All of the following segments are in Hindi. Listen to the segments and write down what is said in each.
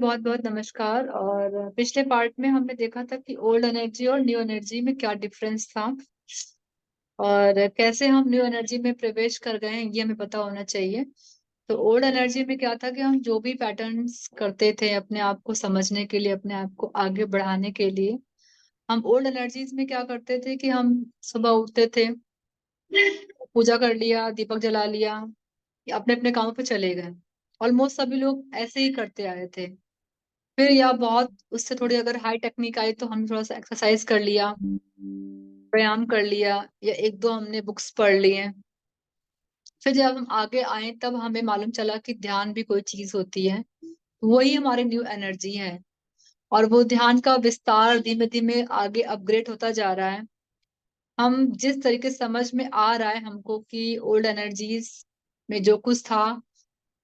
बहुत बहुत नमस्कार। और पिछले पार्ट में हमने देखा था कि ओल्ड एनर्जी और न्यू एनर्जी में क्या डिफरेंस था और कैसे हम न्यू एनर्जी में प्रवेश कर गए हैं ये हमें पता होना चाहिए। तो ओल्ड एनर्जी में क्या था कि हम जो भी पैटर्न्स करते थे अपने आप को समझने के लिए, अपने आप को आगे बढ़ाने के लिए, हम ओल्ड एनर्जीज में क्या करते थे कि हम सुबह उठते थे, पूजा कर लिया, दीपक जला लिया, अपने अपने कामों पे चले गए। ऑलमोस्ट सभी लोग ऐसे ही करते आए थे। फिर या बहुत उससे थोड़ी अगर हाई टेक्निक आई तो हम थोड़ा सा एक्सरसाइज कर लिया, व्यायाम कर लिया, या एक दो हमने बुक्स पढ़ लिए। फिर जब हम आगे आए तब हमें मालूम चला कि ध्यान भी कोई चीज होती है। वही हमारी न्यू एनर्जी है। और वो ध्यान का विस्तार धीमे धीमे आगे अपग्रेड होता जा रहा है। हम जिस तरीके से समझ में आ रहा है हमको कि ओल्ड एनर्जीज में जो कुछ था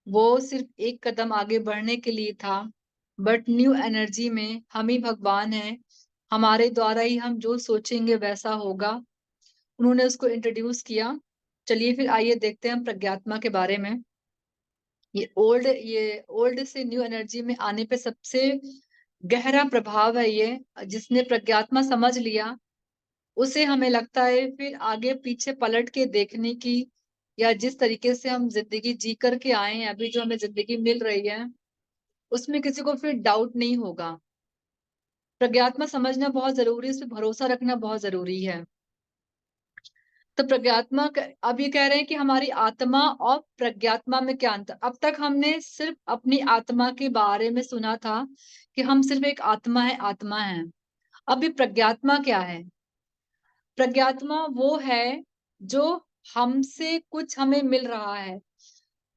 वो सिर्फ एक कदम आगे बढ़ने के लिए था। बट न्यू एनर्जी में हम ही भगवान हैं। हमारे द्वारा ही हम जो सोचेंगे वैसा होगा। उन्होंने उसको इंट्रोड्यूस किया। चलिए फिर आइए देखते हैं हम प्रज्ञात्मा के बारे में। ये ओल्ड से न्यू एनर्जी में आने पे सबसे गहरा प्रभाव है ये। जिसने प्रज्ञात्मा समझ लिया उसे हमें लगता है फिर आगे पीछे पलट के देखने की, या जिस तरीके से हम जिंदगी जी करके आए हैं, अभी जो हमें जिंदगी मिल रही है उसमें किसी को फिर डाउट नहीं होगा। प्रज्ञात्मा समझना बहुत जरूरी है, उस पर भरोसा रखना बहुत जरूरी है। तो अब ये कह रहे हैं कि हमारी आत्मा और प्रज्ञात्मा में क्या अंतर। अब तक हमने सिर्फ अपनी आत्मा के बारे में सुना था कि हम सिर्फ एक आत्मा है, आत्मा है। अब ये प्रज्ञात्मा क्या है? प्रज्ञात्मा वो है जो हमसे कुछ हमें मिल रहा है।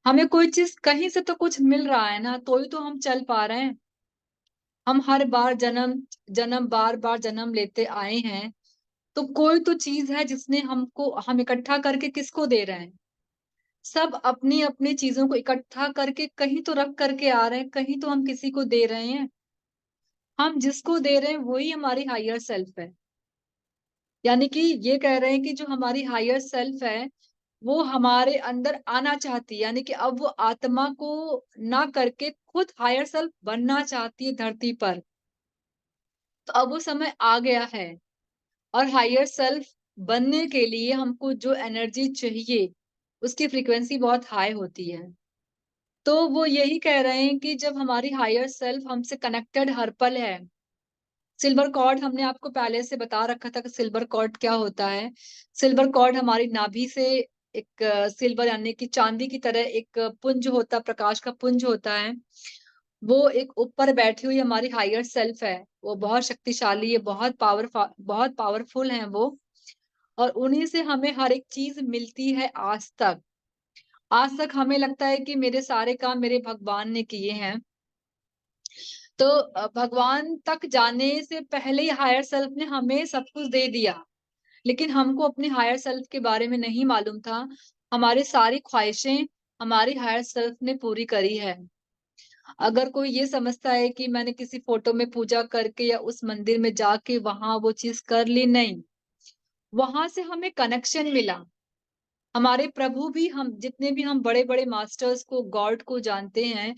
हमें कोई चीज कहीं से तो कुछ मिल रहा है ना, तो ही तो हम चल पा रहे हैं। हम हर बार जन्म जन्म बार बार जन्म लेते आए हैं। तो कोई तो चीज है जिसने हमको, हम इकट्ठा करके किसको दे रहे हैं। सब अपनी अपनी चीजों को इकट्ठा करके कहीं तो रख करके आ रहे हैं, कहीं तो हम किसी को दे रहे हैं। हम जिसको दे रहे हैं वही हमारी हायर सेल्फ है। यानी कि ये कह रहे हैं कि जो हमारी हायर सेल्फ है वो हमारे अंदर आना चाहती है। यानी कि अब वो आत्मा को ना करके खुद हायर सेल्फ बनना चाहती है धरती पर। तो अब वो समय आ गया है। और हायर सेल्फ बनने के लिए हमको जो एनर्जी चाहिए उसकी फ्रीक्वेंसी बहुत हाई होती है। तो वो यही कह रहे हैं कि जब हमारी हायर सेल्फ हमसे कनेक्टेड हर पल है। सिल्वर कॉर्ड हमने आपको पहले से बता रखा था कि सिल्वर कॉर्ड क्या होता है। सिल्वर कॉर्ड हमारी नाभि से एक सिल्वर यानी कि चांदी की तरह एक पुंज होता, प्रकाश का पुंज होता है। वो एक ऊपर बैठी हुई हमारी हायर सेल्फ है। वो बहुत शक्तिशाली है, बहुत पावरफुल है वो। और उन्हीं से हमें हर एक चीज मिलती है आज तक। आज तक हमें लगता है कि मेरे सारे काम मेरे भगवान ने किए हैं। तो भगवान तक जाने से पहले ही हायर सेल्फ ने हमें सब कुछ दे दिया। लेकिन हमको अपने हायर सेल्फ के बारे में नहीं मालूम था। हमारी सारी ख्वाहिशें हमारी हायर सेल्फ ने पूरी करी है। अगर कोई ये समझता है कि मैंने किसी फोटो में पूजा करके या उस मंदिर में जाके वहां वो चीज कर ली, नहीं। वहां से हमें कनेक्शन मिला। हमारे प्रभु भी, हम जितने भी हम बड़े बड़े मास्टर्स को, गॉड को जानते हैं,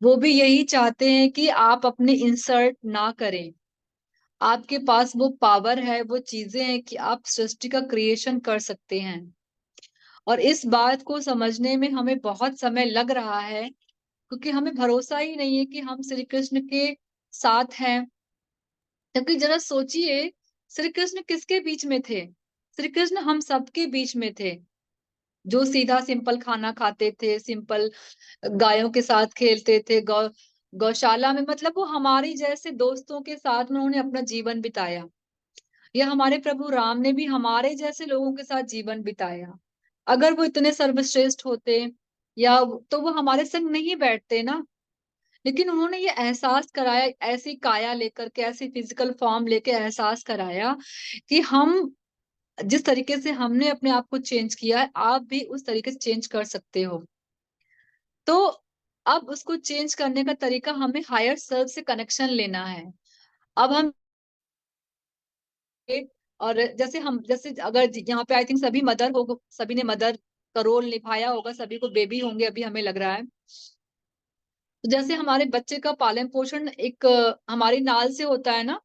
वो भी यही चाहते हैं कि आप अपने इंसर्ट ना करें। आपके पास वो पावर है, वो चीजें हैं कि आप सृष्टि का क्रिएशन कर सकते हैं। और इस बात को समझने में हमें बहुत समय लग रहा है, क्योंकि हमें भरोसा ही नहीं है कि हम श्री कृष्ण के साथ हैं। क्योंकि जरा सोचिए, श्री कृष्ण किसके बीच में थे? श्री कृष्ण हम सबके बीच में थे। जो सीधा सिंपल खाना खाते थे, सिंपल गायों के साथ खेलते थे, गौशाला में, मतलब वो हमारी जैसे दोस्तों के साथ में उन्होंने अपना जीवन बिताया। या हमारे प्रभु राम ने भी हमारे जैसे लोगों के साथ जीवन बिताया। अगर वो इतने सर्वश्रेष्ठ होते, या तो वो हमारे संग नहीं बैठते ना। लेकिन उन्होंने ये एहसास कराया, ऐसी काया लेकर के, ऐसी फिजिकल फॉर्म लेके एहसास कराया कि हम जिस तरीके से हमने अपने आप को चेंज किया है आप भी उस तरीके से चेंज कर सकते हो। तो अब उसको चेंज करने का तरीका, हमें हायर सेल्फ से कनेक्शन लेना है। अब हम, और जैसे अगर यहाँ पे आई थिंक सभी मदर हो, सभी ने मदर का रोल निभाया होगा, सभी को बेबी होंगे अभी हमें लग रहा है। तो जैसे हमारे बच्चे का पालन पोषण एक हमारी नाल से होता है ना,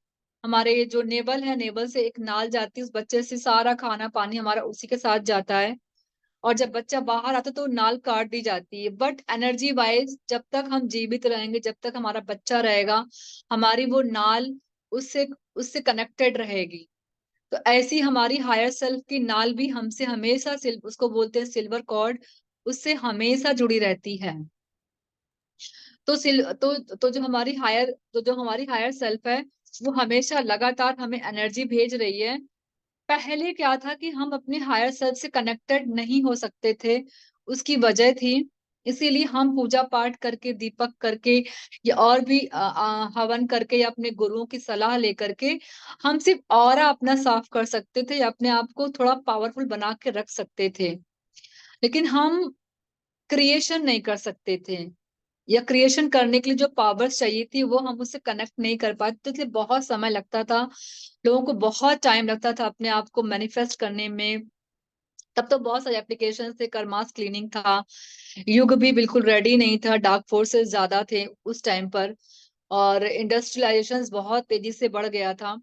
हमारे जो नेवल है, नेवल से एक नाल जाती है, उस बच्चे से सारा खाना पानी हमारा उसी के साथ जाता है। और जब बच्चा बाहर आता है तो नाल काट दी जाती है। बट एनर्जी वाइज जब तक हम जीवित रहेंगे, जब तक हमारा बच्चा रहेगा, हमारी वो नाल उससे उससे कनेक्टेड रहेगी। तो ऐसी हमारी हायर सेल्फ की नाल भी हमसे हमेशा उसको बोलते हैं सिल्वर कॉर्ड, उससे हमेशा जुड़ी रहती है। तो जो हमारी हायर सेल्फ है, वो हमेशा लगातार हमें एनर्जी भेज रही है। पहले क्या था कि हम अपने हायर सेल्फ से कनेक्टेड नहीं हो सकते थे, उसकी वजह थी, इसीलिए हम पूजा पाठ करके, दीपक करके, या और भी हवन करके, या अपने गुरुओं की सलाह लेकर के हम सिर्फ ऑरा अपना साफ कर सकते थे, या अपने आप को थोड़ा पावरफुल बना के रख सकते थे। लेकिन हम क्रिएशन नहीं कर सकते थे, या क्रिएशन करने के लिए जो पावर्स चाहिए थी वो हम उससे कनेक्ट नहीं कर पाते थे, इसलिए बहुत समय लगता था, लोगों को बहुत टाइम लगता था अपने आप को मैनिफेस्ट करने में। तब तो बहुत सारे एप्लीकेशन थे, कर्मास क्लीनिंग था, युग भी बिल्कुल रेडी नहीं था, डार्क फोर्सेस ज्यादा थे उस टाइम पर, और इंडस्ट्रियलाइजेशन बहुत तेजी से बढ़ गया था।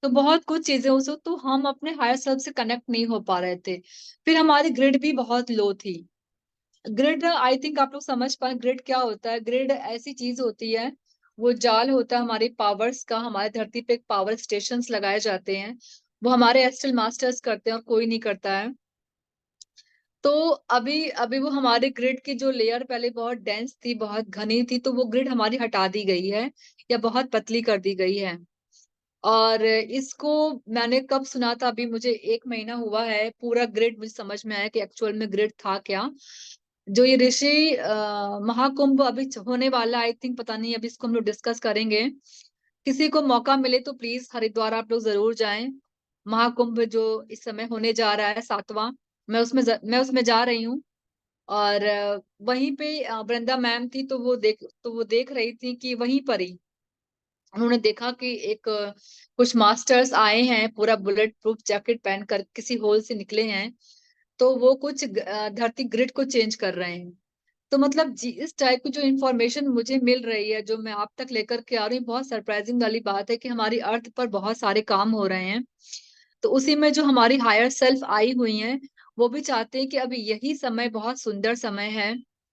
तो बहुत कुछ चीजें उस वक्त, तो हम अपने हायर सेल्फ से कनेक्ट नहीं हो पा रहे थे। फिर हमारी ग्रिड भी बहुत लो थी। ग्रिड, आई थिंक आप लोग समझ पाए ग्रिड क्या होता है। ग्रिड ऐसी चीज होती है, वो जाल होता है हमारी पावर्स का, हमारे धरती पे पावर स्टेशंस लगाए जाते हैं, वो हमारे एस्ट्रल मास्टर्स करते हैं और कोई नहीं करता है। तो अभी अभी वो हमारे ग्रिड की जो लेयर पहले बहुत डेंस थी, बहुत घनी थी, तो वो ग्रिड हमारी हटा दी गई है, या बहुत पतली कर दी गई है। और इसको मैंने कब सुना था, अभी मुझे 1 महीना हुआ है, पूरा ग्रिड मुझे समझ में आया कि एक्चुअल में ग्रिड था क्या। जो ये ऋषि महाकुंभ अभी होने वाला, आई थिंक, पता नहीं, अभी इसको हम लोग डिस्कस करेंगे। किसी को मौका मिले तो प्लीज हरिद्वार आप लोग जरूर जाएं। महाकुंभ जो इस समय होने जा रहा है, 7वां, मैं उसमें जा रही हूँ। और वहीं पे वृंदा मैम थी, तो वो देख रही थी कि वहीं पर ही उन्होंने देखा कि एक कुछ मास्टर्स आए हैं, पूरा बुलेट प्रूफ जैकेट पहनकर किसी होल से निकले हैं। तो वो कुछ धरती ग्रिड को चेंज कर रहे हैं। तो मतलब जी, इस टाइप की जो इन्फॉर्मेशन मुझे मिल रही है, जो मैं आप तक लेकर के आ रही हूँ, बहुत सरप्राइजिंग वाली बात है कि हमारी अर्थ पर बहुत सारे काम हो रहे हैं। तो उसी में जो हमारी हायर सेल्फ आई हुई हैं, वो भी चाहते हैं कि अभी यही समय बहुत सुंदर समय है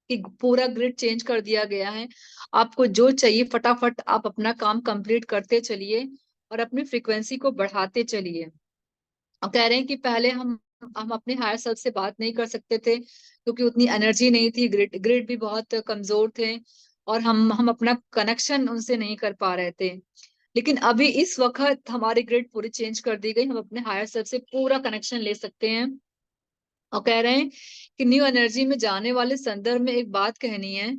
कि पूरा ग्रिड चेंज कर दिया गया है। आपको जो चाहिए फटाफट आप अपना काम कंप्लीट करते चलिए, और अपनी फ्रीक्वेंसी को बढ़ाते चलिए। और कह रहे हैं कि पहले हम अपने हायर सेल्फ से बात नहीं कर सकते थे, क्योंकि उतनी एनर्जी नहीं थी, ग्रिड ग्रिड भी बहुत कमजोर थे, और हम अपना कनेक्शन उनसे नहीं कर पा रहे थे। लेकिन अभी इस वक्त हमारी ग्रिड पूरी चेंज कर दी गई, हम अपने हायर सेल्फ से पूरा कनेक्शन ले सकते हैं। और कह रहे हैं कि न्यू एनर्जी में जाने वाले संदर्भ में एक बात कहनी है।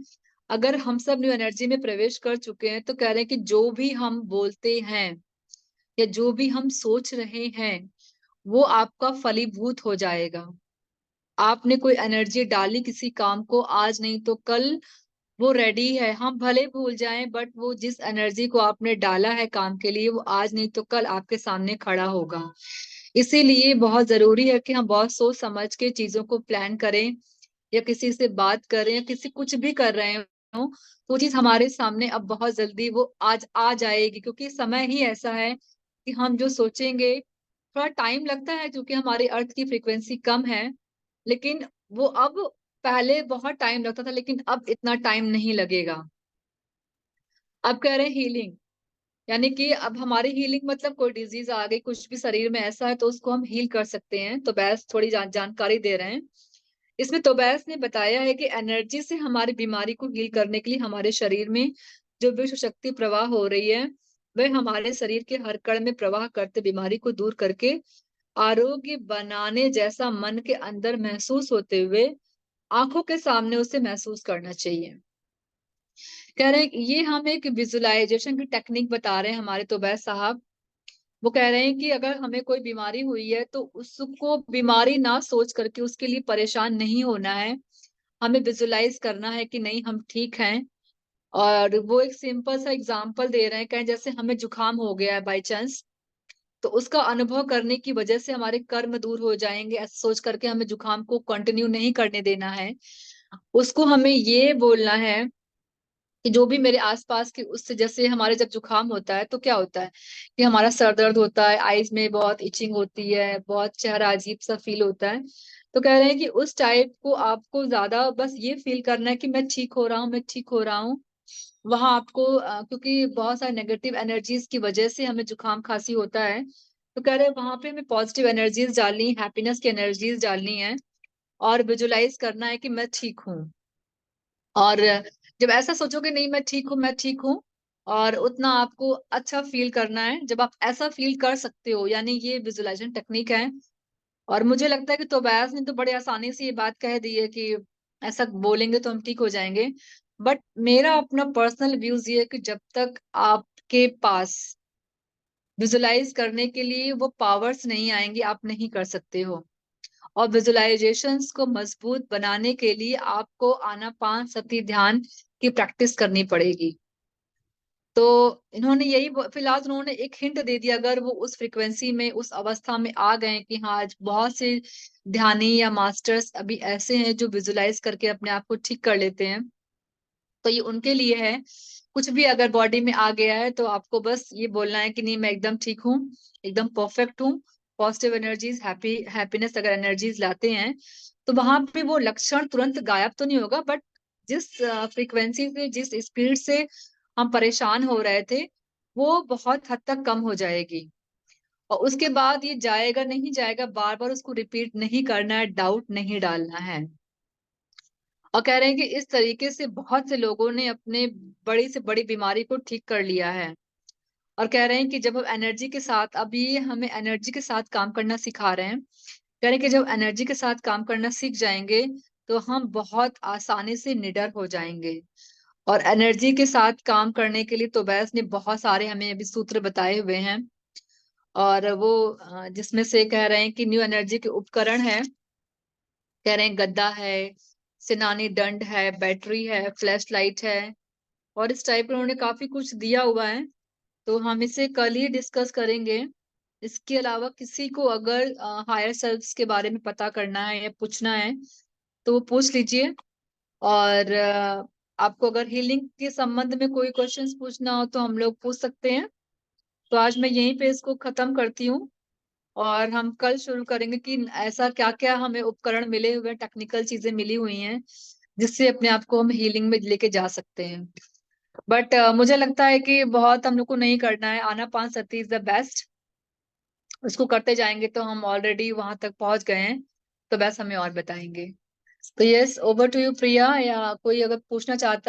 अगर हम सब न्यू एनर्जी में प्रवेश कर चुके हैं, तो कह रहे हैं कि जो भी हम बोलते हैं, या जो भी हम सोच रहे हैं, वो आपका फलीभूत हो जाएगा। आपने कोई एनर्जी डाली किसी काम को, आज नहीं तो कल वो रेडी है। हम भले भूल जाएं, बट वो जिस एनर्जी को आपने डाला है काम के लिए, वो आज नहीं तो कल आपके सामने खड़ा होगा। इसीलिए बहुत जरूरी है कि हम बहुत सोच समझ के चीजों को प्लान करें, या किसी से बात करें, या किसी कुछ भी कर रहे हो, तो वो चीज हमारे सामने अब बहुत जल्दी वो आज आ जाएगी, क्योंकि समय ही ऐसा है कि हम जो सोचेंगे, थोड़ा टाइम लगता है क्योंकि हमारी अर्थ की फ्रीक्वेंसी कम है। लेकिन वो अब, पहले बहुत टाइम लगता था, लेकिन अब इतना टाइम नहीं लगेगा। अब कह रहे हैं हीलिंग, यानी कि अब हमारी हीलिंग मतलब कोई डिजीज आ गई, कुछ भी शरीर में ऐसा है, तो उसको हम हील कर सकते हैं। तो बैस थोड़ी जानकारी दे रहे हैं। इसमें तोबैस ने बताया है कि एनर्जी से हमारी बीमारी को हील करने के लिए हमारे शरीर में जो विश्व शक्ति प्रवाह हो रही है, वह हमारे शरीर के हर कण में प्रवाह करते बीमारी को दूर करके आरोग्य बनाने जैसा मन के अंदर महसूस होते हुए आंखों के सामने उसे महसूस करना चाहिए। कह रहे हैं कि ये हम एक विजुअलाइजेशन की टेक्निक बता रहे हैं हमारे तोबैस साहब। वो कह रहे हैं कि अगर हमें कोई बीमारी हुई है, तो उसको बीमारी ना सोच करके उसके लिए परेशान नहीं होना है, हमें विजुलाइज करना है कि नहीं, हम ठीक हैं। और वो एक सिंपल सा एग्जांपल दे रहे हैं, कहें जैसे हमें जुकाम हो गया है बाई चांस, तो उसका अनुभव करने की वजह से हमारे कर्म दूर हो जाएंगे, ऐसा सोच करके हमें जुकाम को कंटिन्यू नहीं करने देना है। उसको हमें ये बोलना है कि जो भी मेरे आसपास के, उससे जैसे हमारे जब जुकाम होता है तो क्या होता है कि हमारा सर दर्द होता है, आईज में बहुत इचिंग होती है, बहुत चेहरा अजीब सा फील होता है। तो कह रहे हैं कि उस टाइप को आपको ज्यादा बस ये फील करना है कि मैं ठीक हो रहा हूँ, मैं ठीक हो रहा हूँ। वहां आपको क्योंकि बहुत सारे नेगेटिव एनर्जीज की वजह से हमें जुकाम खांसी होता है, तो कह रहे हैं वहां पे हमें पॉजिटिव एनर्जीज डालनी, हैप्पीनेस की एनर्जीज डालनी है, और विजुलाइज करना है कि मैं ठीक हूँ। और जब ऐसा सोचोगे नहीं मैं ठीक हूँ, मैं ठीक हूँ, और उतना आपको अच्छा फील करना है, जब आप ऐसा फील कर सकते हो, यानी ये विजुअलाइजेशन टेक्निक है। और मुझे लगता है कि तोबैस ने तो बड़ी आसानी से ये बात कह दी है कि ऐसा बोलेंगे तो हम ठीक हो जाएंगे। बट मेरा अपना पर्सनल व्यूज ये है कि जब तक आपके पास विजुलाइज करने के लिए वो पावर्स नहीं आएंगी, आप नहीं कर सकते हो। और विजुअलाइजेशंस को मजबूत बनाने के लिए आपको आनापान सति ध्यान की प्रैक्टिस करनी पड़ेगी। तो इन्होंने यही फिलहाल उन्होंने एक हिंट दे दिया, अगर वो उस फ्रिक्वेंसी में, उस अवस्था में आ गए कि हाँ आज बहुत से ध्यानी या मास्टर्स अभी ऐसे हैं जो विजुलाइज करके अपने आप को ठीक कर लेते हैं, तो ये उनके लिए है। कुछ भी अगर बॉडी में आ गया है तो आपको बस ये बोलना है कि नहीं मैं एकदम ठीक हूँ, एकदम परफेक्ट हूँ। पॉजिटिव एनर्जीज, हैप्पीनेस अगर एनर्जीज लाते हैं तो वहां पे वो लक्षण तुरंत गायब तो नहीं होगा, बट जिस फ्रीक्वेंसी से, जिस स्पीड से हम परेशान हो रहे थे, वो बहुत हद तक कम हो जाएगी। और उसके बाद ये जाएगा नहीं जाएगा, बार बार उसको रिपीट नहीं करना है, डाउट नहीं डालना है। और कह रहे हैं कि इस तरीके से बहुत से लोगों ने अपने बड़ी से बड़ी बीमारी को ठीक कर लिया है। और कह रहे हैं कि जब हम एनर्जी के साथ, अब ये हमें एनर्जी के साथ काम करना सिखा रहे हैं, कह रहे हैं कि जब एनर्जी के साथ काम करना सीख जाएंगे तो हम बहुत आसानी से निडर हो जाएंगे। और एनर्जी के साथ काम करने के लिए तो वैस ने बहुत सारे हमें अभी सूत्र बताए हुए हैं। और वो जिसमें से कह रहे हैं कि न्यू एनर्जी के उपकरण है, कह रहे हैं गद्दा है, सेनानी दंड है, बैटरी है, फ्लैश लाइट है, और इस टाइप का उन्होंने काफी कुछ दिया हुआ है। तो हम इसे कल ही डिस्कस करेंगे। इसके अलावा किसी को अगर हायर सेल्फ्स के बारे में पता करना है या पूछना है तो वो पूछ लीजिए। और आपको अगर हीलिंग के संबंध में कोई क्वेश्चंस पूछना हो तो हम लोग पूछ सकते हैं। तो आज मैं यहीं पे इसको खत्म करती हूँ, और हम कल शुरू करेंगे कि ऐसा क्या क्या हमें उपकरण मिले हुए हैं, टेक्निकल चीजें मिली हुई हैं जिससे अपने आप को हम हीलिंग में लेके जा सकते हैं। बट मुझे लगता है कि बहुत हम लोग को नहीं करना है, आनापान सती इज द बेस्ट। उसको करते जाएंगे तो हम ऑलरेडी वहां तक पहुंच गए हैं, तो बस हमें और बताएंगे। तो यस, ओवर टू यू प्रिया, या कोई अगर पूछना चाहता है।